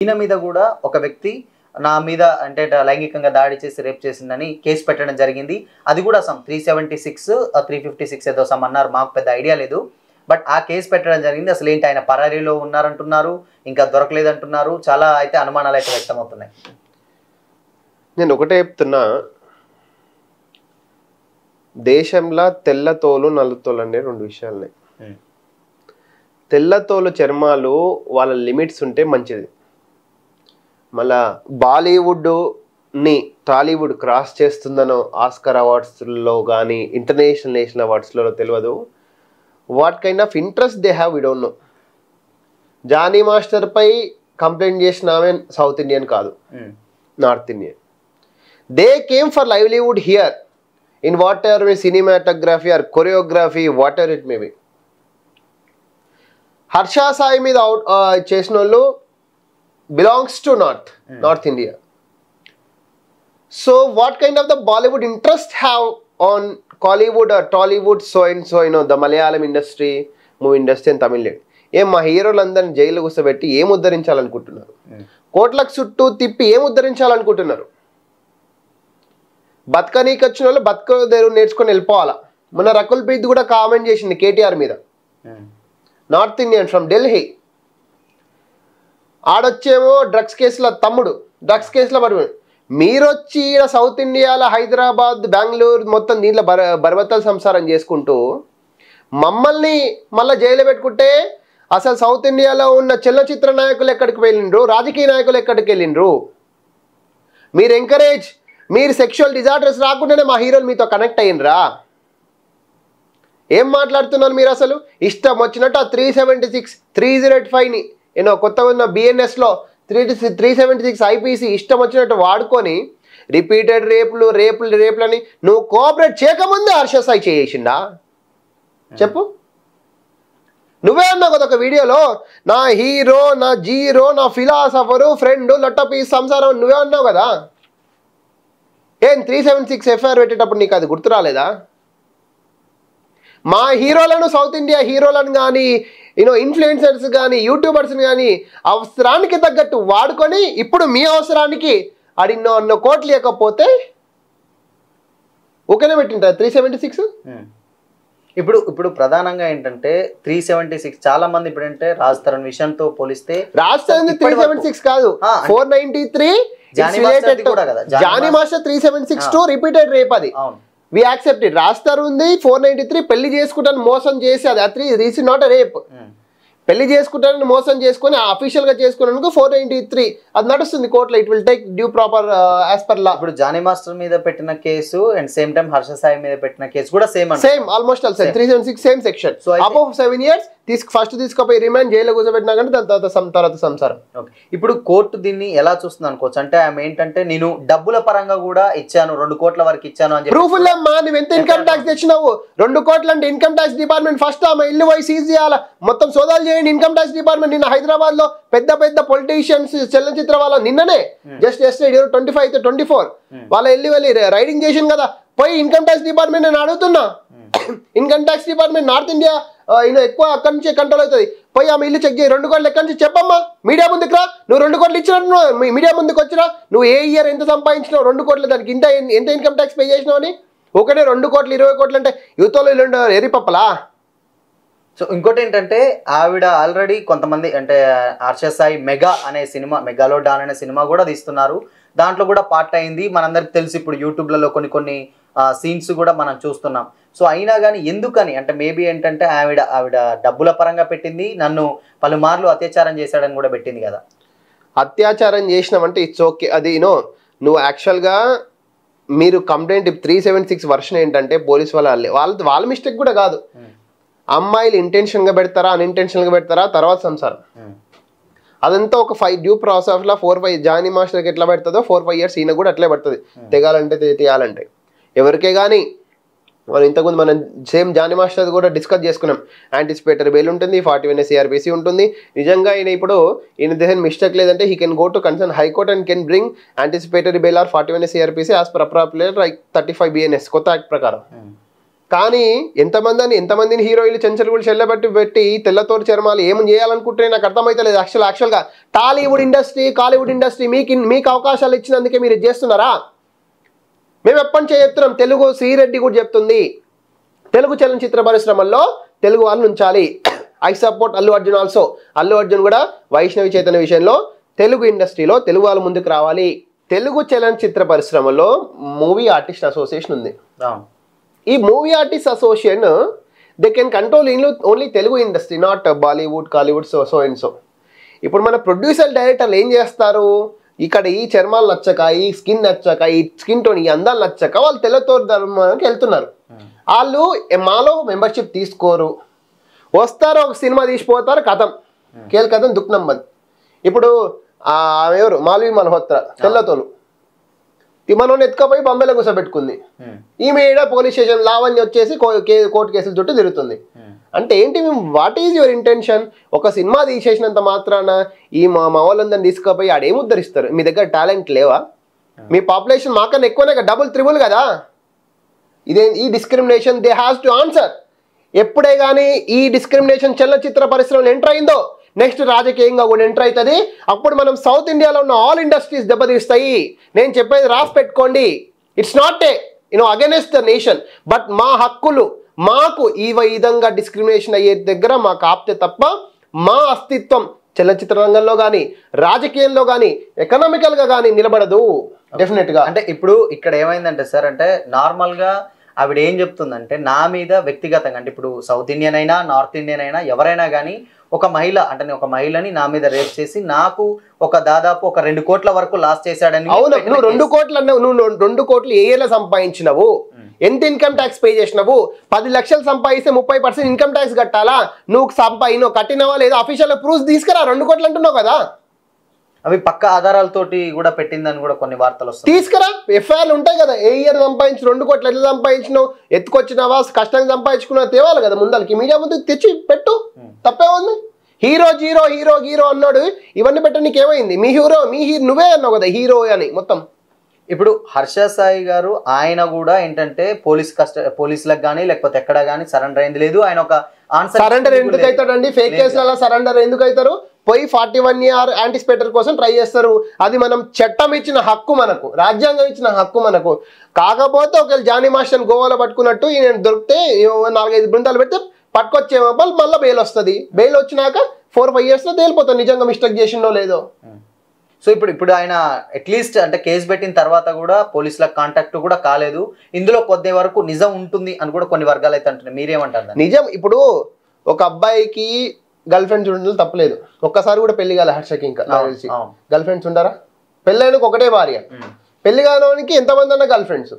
ఈయన మీద కూడా ఒక వ్యక్తి నా మీద అంటే లైంగికంగా దాడి చేసి రేప్ చేసిందని కేసు పెట్టడం జరిగింది. అది కూడా సమ్ 376 356 ఏదో సమ్ అన్నారు, మాకు పెద్ద ఐడియా లేదు. బట్ ఆ కేసు పెట్టడం జరిగింది. అసలు ఏంటి, ఆయన పరారీలో ఉన్నారంటున్నారు, ఇంకా దొరకలేదంటున్నారు. చాలా అయితే అనుమానాలు అయితే వ్యక్తమవుతున్నాయి. నేను ఒకటే చెప్తున్నా, దేశంలో తెల్లతోలు నల్లతోలు అనే రెండు విషయాలున్నాయి. తెల్లతోలు చర్మాలు వాళ్ళ లిమిట్స్ ఉంటే మంచిది. మళ్ళా బాలీవుడ్ని టాలీవుడ్ క్రాస్ చేస్తుందనో ఆస్కర్ అవార్డ్స్లో కానీ ఇంటర్నేషనల్ నేషనల్ అవార్డ్స్లో తెలియదు. What kind of interest they have we don't know. Jani master పై కంప్లైంట్ చేసిన ఆమె సౌత్ ఇండియన్ కాదు, north Indian. They came for livelihood here in whatever me cinematography or choreography whatever it may be. Harsha Sai మీద చేసిన వాళ్ళు belongs to North India. So what kind of the Bollywood interest have on Collywood or Tollywood, so and so, you know, the Malayalam industry, movie industry and Tamil land. ఏం మా హీరోలందరినీ jail కూర్చోబెట్టి ఏం ఉద్ధరించాలనుకుంటున్నారు? కోట్లకు చుట్టూ తిప్పి ఏం ఉద్ధరించాలనుకుంటున్నారు? బతకనీకి వచ్చిన వాళ్ళు బతకదేరు నేర్చుకొని వెళ్ళిపోవాలా. మన రకుల్ ప్రీత్ కూడా కామెంట్ చేసింది కేటీఆర్ మీద. నార్త్ ఇండియన్ ఫ్రమ్ ఢిల్లీ, ఆడొచ్చేమో డ్రగ్స్ కేసులో తమ్ముడు, డ్రగ్స్ కేసులో పడిపోయాడు. మీరు వచ్చి ఈడ సౌత్ ఇండియాలో హైదరాబాద్ బెంగళూరు మొత్తం దీంట్లో బరబత్తల సంసారం చేసుకుంటూ మమ్మల్ని మళ్ళీ జైలు పెట్టుకుంటే అసలు సౌత్ ఇండియాలో ఉన్న చలనచిత్ర నాయకులు ఎక్కడికి వెళ్ళిండ్రు, రాజకీయ నాయకులు ఎక్కడికి వెళ్ళిండ్రు? మీరు ఎంకరేజ్, మీరు సెక్షువల్ డిజార్డర్స్ రాకుండానే మా హీరోలు మీతో కనెక్ట్ అయ్యిండ్రా? ఏం మాట్లాడుతున్నారు మీరు? అసలు ఇష్టం వచ్చినట్టు ఆ 376 305ని ఏదో కొత్తగా ఉన్న బిఎన్ఎస్లో 376 ఐపీసీ ఇష్టం వచ్చినట్టు వాడుకొని రిపీటెడ్ రేపులని నువ్వు కోఆపరేట్ చేయకముందే హర్ష సాయి చేసిండా? చెప్పు. నువ్వే అన్నావు కదా ఒక వీడియోలో, నా హీరో, నా జీరో, నా ఫిలాసఫరు, ఫ్రెండ్, లొట్టపీ సంసారం నువ్వే అన్నావు కదా. ఏం 376 ఎఫ్ఐఆర్ పెట్టేటప్పుడు నీకు అది గుర్తు రాలేదా? మా హీరోలను, సౌత్ ఇండియా హీరోలను కానీ ఇన్ఫ్లుయెన్సర్స్ కానీ యూట్యూబర్స్ని కానీ అవసరానికి తగ్గట్టు వాడుకొని ఇప్పుడు మీ అవసరానికి అన్నో కోట్లు లేకపోతే ఓకేనే పెట్టింటారు 376. ఇప్పుడు ప్రధానంగా ఏంటంటే 376 చాలా మంది ఇప్పుడు అంటే రాజ్ తరుణ్ విషయంతో పోలిస్తే రాజ్ తరుణ్ 376 కాదు 493 జానీ మాస్టర్ 376 రిపీటెడ్ రేప్. అది we accepted. రాస్తారు ఉంది 493 పెళ్లి చేసుకుంటాను మోసం చేసి అది this is not a rape. పెళ్లి చేసుకుంటానని మోసం చేసుకుని అఫీషియల్ గా చేసుకున్నందుకు 493 అది నడుస్తుంది కోర్టులో. It will take due proper as per law. ఇప్పుడు జానీ మాస్టర్ మీద పెట్టిన case and same time Harsha Sai మీద పెట్టిన కేసు కూడా same almost all 376 same section. So above 7 years first తీసుకుపోయి రిమాండ్ జైల్లో కూర్చోబెట్టినా కానీ దాని తర్వాత సంసారం. ఇప్పుడు కోర్టు దీన్ని ఎలా చూస్తుంది అనుకోవచ్చు అంటే ఆమె ఏంటంటే నేను డబ్బుల పరంగా కూడా ఇచ్చాను, 2 కోట్ల వరకు ఇచ్చాను అని ప్రూఫ్ లేమ్మా. నువ్వు ఎంత ఇన్కమ్ ట్యాక్స్ తెచ్చినావు? 2 కోట్లు అంటే ఇన్కమ్ ట్యాక్స్ డిపార్ట్మెంట్ ఫస్ట్ ఆమె ఇల్లు పోయి సీజ్ చేయాలా, మొత్తం సోదాలు చేయండి ఇన్కమ్ ట్యాక్స్ డిపార్ట్మెంట్. నిన్న హైదరాబాద్ లో పెద్ద పొలిటీషియన్స్ చలనచిత్ర వాళ్ళ నిన్ననే జస్ట్ 25 24 వాళ్ళ వెళ్ళి రైడింగ్ చేసింది కదా. పోయి ఇన్కమ్ ట్యాక్స్ డిపార్ట్మెంట్ నేను అడుగుతున్నా, income tax department north India ఎక్కువ అక్కడి నుంచే కంట్రోల్ అవుతుంది. పోయి ఆమె ఇల్లు చెక్ చేయి, 2 కోట్లు ఎక్కడి నుంచి చెప్పమ్మా, మీడియా ముందుకు రా. నువ్వు 2 కోట్లు ఇచ్చినట్టు మీడియా ముందుకు వచ్చినా నువ్వు ఏ ఇయర్ ఎంత సంపాదించినావు, 2 కోట్లు దానికి ఎంత ఇన్కమ్ ట్యాక్స్ పే చేసినావు అని. ఒకటే 2 కోట్లు 20 కోట్లు అంటే యువతలో ఎరిపప్పలా. సో ఇంకోటి ఏంటంటే ఆవిడ ఆల్రెడీ కొంతమంది అంటే హర్ష సాయి మెగా అనే సినిమా, మెగాలో డాన్ అనే సినిమా కూడా తీస్తున్నారు, దాంట్లో కూడా పార్ట్ అయింది. మనందరికి తెలిసి ఇప్పుడు యూట్యూబ్లలో కొన్ని సీన్స్ కూడా మనం చూస్తున్నాం. సో అయినా కానీ ఎందుకని అంటే మేబీ ఏంటంటే ఆవిడ డబ్బుల పరంగా పెట్టింది, నన్ను పలుమార్లు అత్యాచారం చేశాడని కూడా పెట్టింది కదా. అత్యాచారం చేసినామంటే ఇట్స్ ఓకే. అది నువ్వు యాక్చువల్గా మీరు కంప్లైంట్ 376 వర్షన్ ఏంటంటే పోలీస్ వాళ్ళ మిస్టేక్ కూడా కాదు. అమ్మాయిలు ఇంటెన్షన్గా పెడతారా అన్ఇంటెన్షన్గా పెడతారా తర్వాత సంసారం. అదంతా ఒక 5 డ్యూ ప్రాసెస్లో 4-5 జానీ మాస్టర్కి ఎట్లా పెడుతుందో 4-5 years ఈయన కూడా అట్లే పడుతుంది. తెగాలంటే తీయాలంటే ఎవరికే కానీ. మనం ఇంతకుముందు మనం సేమ్ జానీ మాస్టర్ కూడా డిస్కస్ చేసుకున్నాం. యాంటిసిపేటరీ బెయిల్ ఉంటుంది, 41 CRPC ఉంటుంది. నిజంగా ఈయన దేని మిస్టేక్ లేదంటే he can go to concern high court and can bring anticipatory bail or 41 CRPC as per appropriate 35 BNS కొత్త యాక్ట్ ప్రకారం. కానీ ఎంతమందిని హీరోయిన్లు చెంచలుగులు చెల్లబట్టి పెట్టి తెల్లతోరు చర్మాలు ఏమని చేయాలనుకుంటే నాకు అర్థమైతలేదు. యాక్చువల్గా టాలీవుడ్ ఇండస్ట్రీ కాలీవుడ్ ఇండస్ట్రీ మీకు అవకాశాలు ఇచ్చినందుకే మీరు ఇది చేస్తున్నారా? మేము ఎప్పటి నుంచి చెప్తున్నాం, తెలుగు శ్రీరెడ్డి కూడా చెప్తుంది, తెలుగు చలనచిత్ర పరిశ్రమల్లో తెలుగు వాళ్ళని ఉంచాలి. I support Allu Arjun also. Allu Arjun కూడా వైష్ణవి చైతన్య విషయంలో తెలుగు ఇండస్ట్రీలో తెలుగు వాళ్ళు ముందుకు రావాలి. తెలుగు చలనచిత్ర పరిశ్రమలో మూవీ ఆర్టిస్ట్ అసోసియేషన్ ఉంది. ఈ movie artist association they can control only Telugu industry, not Bollywood Kollywood so and so. ఇప్పుడు మన ప్రొడ్యూసర్ డైరెక్టర్లు ఏం చేస్తారు, ఇక్కడ ఈ చర్మాలు నచ్చక, ఈ స్కిన్ నచ్చక, ఈ స్కిన్ టోన్, ఈ అందాలు నచ్చక వాళ్ళు తెల్లతోరు ధర్మానికి వెళ్తున్నారు. వాళ్ళు మాలో మెంబర్షిప్ తీసుకోరు, వస్తారు ఒక సినిమా తీసిపోతారు, కథం కేల్ కథం దుఃఖనంబన్. ఇప్పుడు ఎవరు మాల్వి మల్హోత్రా తెల్లతోలు మనోని ఎత్తుకపోయి బొంబేలో కూర్చోబెట్టుకుంది. ఈమె పోలీస్ స్టేషన్ లావణ్య వచ్చేసి కోర్టు కేసుల చుట్టూ తిరుగుతుంది. అంటే ఏంటి, వాట్ ఈజ్ యువర్ ఇంటెన్షన్? ఒక సినిమా తీసేసినంత మాత్రాన ఈ మా వాళ్ళందరిని తీసుకుపోయి ఆడేం ఉద్ధరిస్తారు? మీ దగ్గర టాలెంట్ లేవా? మీ పాపులేషన్ మాకన్నా ఎక్కువనే కదా, డబుల్ త్రిబుల్ కదా. ఈ discrimination they has to answer. ఎప్పుడే కానీ ఈ డిస్క్రిమినేషన్ చలనచిత్ర పరిశ్రమలో ఎంటర్ అయిందో నెక్స్ట్ రాజకీయంగా కూడా ఎంటర్ అవుతుంది. అప్పుడు మనం సౌత్ ఇండియాలో ఉన్న ఆల్ ఇండస్ట్రీస్ దెబ్బతీస్తాయి. నేను చెప్పేది రాసి పెట్టుకోండి. It's not against the nation, but మా హక్కులు మాకు ఈ విధంగా డిస్క్రిమినేషన్ అయ్యే దగ్గర మాకు ఆప్తే తప్ప మా అస్తిత్వం చలనచిత్ర రంగంలో కానీ రాజకీయంలో కానీ ఎకనామికల్గా కానీ నిలబడదు డెఫినెట్గా. అంటే ఇప్పుడు ఇక్కడ ఏమైందంటే సార్, అంటే నార్మల్గా ఆవిడ ఏం చెప్తుందంటే నా మీద వ్యక్తిగతంగా, అంటే ఇప్పుడు సౌత్ ఇండియన్ అయినా నార్త్ ఇండియన్ అయినా ఎవరైనా కానీ ఒక మహిళ అంటే ఒక మహిళని నా మీద రేప్ చేసి నాకు దాదాపు 2 కోట్ల వరకు లాస్ చేశాడని. అవును, నువ్వు 2 కోట్లు అన్నావు. నువ్వు 2 కోట్లు ఏలా సంపాదించినవు? ఎంత ఇన్కమ్ ట్యాక్స్ పే చేసినవు? 10 లక్షలు సంపాదిస్తే 30% ఇన్కమ్ ట్యాక్స్ కట్టాలా? నువ్వు కట్టినవా లేదా? అఫీషియల్ ప్రూఫ్ తీసుకురా. 2 కోట్లు అంటున్నావు కదా, అవి పక్క ఆధారాలతోటి కూడా పెట్టిందని కూడా కొన్ని వార్తలు వస్తాయి. తీసుకురా, ఎఫ్ఐఆర్లు ఉంటాయి కదా. ఏ ఇయర్ సంపాదించి 2 కోట్లు ఎట్లా సంపాదించినావు, ఎత్తుకొచ్చినావా, కష్టంగా సంపాదించుకున్నా తేవాలి కదా ముందలకి. మీడియా ముందు తెచ్చి పెట్టు, తప్పే ఉంది. హీరో జీరో హీరో హీరో అన్నాడు, ఇవన్నీ పెట్టడానికి ఏమైంది? నువ్వే అన్నావు కదా హీరో అని మొత్తం. ఇప్పుడు హర్ష సాయి గారు ఆయన కూడా ఏంటంటే పోలీసులకు కానీ లేకపోతే ఎక్కడ కానీ సరెండర్ అయింది లేదు. ఆయన ఒక ఆన్సర్ సరెండర్ ఎందుకు అవుతాడండి? ఫేక్ కేసులలో సరెండర్ ఎందుకు అవుతారు? పోయి 41 year యాంటిసిపేటర్ కోసం ట్రై చేస్తారు. అది మనం చట్టం ఇచ్చిన హక్కు, మనకు రాజ్యాంగం ఇచ్చిన హక్కు మనకు. కాకపోతే ఒకవేళ జానీ మాస్టర్ గోవాలో పట్టుకున్నట్టు ఈయన దొరికితే 4-5 బృందాలు పెడితే పట్టుకొచ్చేమో మళ్ళీ బెయిల్ వస్తుంది. బెయిల్ వచ్చినాక 4-5 years లో తేలిపోతాం నిజంగా మిస్టేక్ చేసిండో లేదో. సో ఇప్పుడు ఆయన అట్లీస్ట్ అంటే కేసు పెట్టిన తర్వాత కూడా పోలీసుల కాంటాక్ట్ కూడా కాలేదు. ఇందులో కొద్ది వరకు నిజం ఉంటుంది అని కూడా కొన్ని వర్గాలు అయితే అంటున్నాయి. మీరేమంటారు? నిజం. ఇప్పుడు ఒక అబ్బాయికి గర్ల్ ఫ్రెండ్స్ ఉండడం తప్పలేదు. ఒక్కసారి కూడా పెళ్లి కాలే హర్షకి. ఇంకా నాకు తెలిసి గర్ల్ ఫ్రెండ్స్ ఉండరా? పెళ్ళైనకు ఒకటే భార్య, పెళ్లి కానికి ఎంతమంది అన్న గర్ల్ ఫ్రెండ్స్,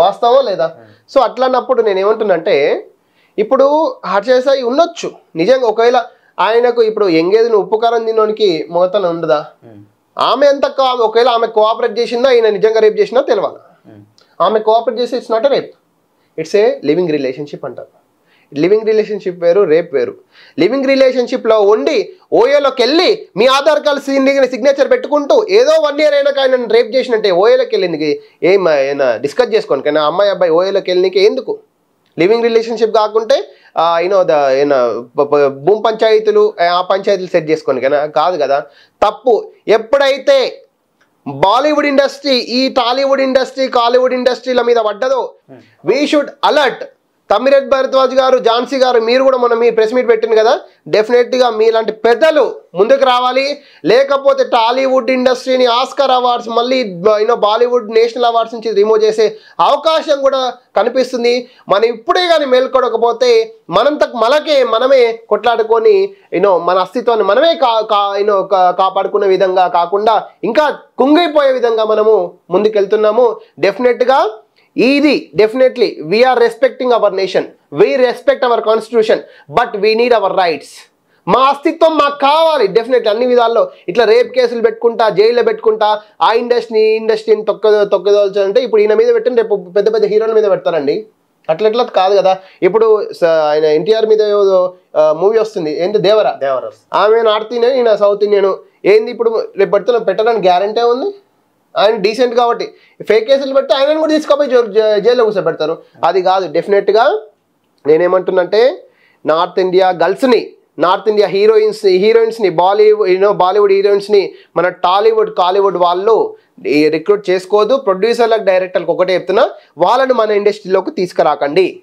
వాస్తవం లేదా? సో అట్లన్నప్పుడు నేను ఏమంటున్నంటే, ఇప్పుడు హర్ష సాయి ఉండొచ్చు నిజంగా. ఒకవేళ ఆయనకు ఇప్పుడు ఎంగేజ్ను ఉప్పుకారం తినడానికి మొగతన ఉండదా? ఆమె ఎంత ఒకవేళ ఆమె కోఆపరేట్ చేసిందా, ఈయన నిజంగా రేప్ చేసినా తెలియాలి. ఆమె కోఆపరేట్ చేస్తే it's not a rape, it's a living relationship అంటారు. లివింగ్ రిలేషన్షిప్ వేరు, రేప్ వేరు. లివింగ్ రిలేషన్షిప్లో ఉండి ఓఏలోకి వెళ్ళి మీ ఆధార్ కార్డు సిగ్నేచర్ పెట్టుకుంటూ ఏదో 1 year అయినాక ఆయన రేప్ చేసినట్టే ఓఏలోకి వెళ్ళింది ఏమైనా డిస్కస్ చేసుకోండి. కానీ అమ్మాయి అబ్బాయి ఓఏలోకి వెళ్ళినకి ఎందుకు? లివింగ్ రిలేషన్షిప్ కాకుంటే భూమి పంచాయతీలు ఆ పంచాయతీలు సెట్ చేసుకోండి కానీ కాదు కదా. తప్పు ఎప్పుడైతే బాలీవుడ్ ఇండస్ట్రీ ఈ టాలీవుడ్ ఇండస్ట్రీ కాలీవుడ్ ఇండస్ట్రీల మీద పడ్డదో we should alert. Tammareddy Bharadwaj garu, Jhansi గారు, మీరు కూడా మొన్న మీ ప్రెస్ మీట్ పెట్టింది కదా, డెఫినెట్గా మీలాంటి పెద్దలు ముందుకు రావాలి. లేకపోతే టాలీవుడ్ ఇండస్ట్రీని ఆస్కార్ అవార్డ్స్ మళ్ళీ బాలీవుడ్ నేషనల్ అవార్డ్స్ నుంచి రిమూవ్ చేసే అవకాశం కూడా కనిపిస్తుంది. మనం ఇప్పుడే కానీ మేల్కొడకపోతే మనమే కొట్లాడుకొని మన అస్తిత్వాన్ని మనమే కాపాడుకునే విధంగా కాకుండా ఇంకా కుంగిపోయే విధంగా మనము ముందుకెళ్తున్నాము. Definitely we're respecting our nation, we respect our constitution, but we need our rights. మా అస్తిత్వం మాకు కావాలి డెఫినెట్లీ అన్ని విధాల్లో. ఇట్లా రేప్ కేసులు పెట్టుకుంటా, జైల్లో పెట్టుకుంటా, ఆ ఇండస్ట్రీని తొక్కదోల్చాలంటే ఇప్పుడు ఈయన మీద పెట్టిన రేపు పెద్ద పెద్ద హీరోల మీద పెడతారండి. అట్లా కాదు కదా. ఇప్పుడు ఆయన ఎన్టీఆర్ మీద మూవీ వస్తుంది, ఏంటి దేవరా, ఆమె నార్త్ ఇండియన్, ఈయన సౌత్ ఇండియన్. ఏంది ఇప్పుడు రేపు పెట్టడానికి గ్యారంటీ ఉంది? ఆయన డీసెంట్ కాబట్టి ఫేక్ కేసులు పెట్టి ఆయనను కూడా తీసుకుపోయి జైల్లో కూర్చోబెడతారు. అది కాదు. డెఫినెట్గా నేనేమంటున్నంటే నార్త్ ఇండియా గర్ల్స్ని, నార్త్ ఇండియా హీరోయిన్స్ని బాలీవుడ్ హీరోయిన్స్ని మన కాలీవుడ్ వాళ్ళు రిక్రూట్ చేసుకోవద్దు. ప్రొడ్యూసర్లకు డైరెక్టర్లకు ఒకటే చెప్తున్నా, వాళ్ళని మన ఇండస్ట్రీలోకి తీసుకురాకండి.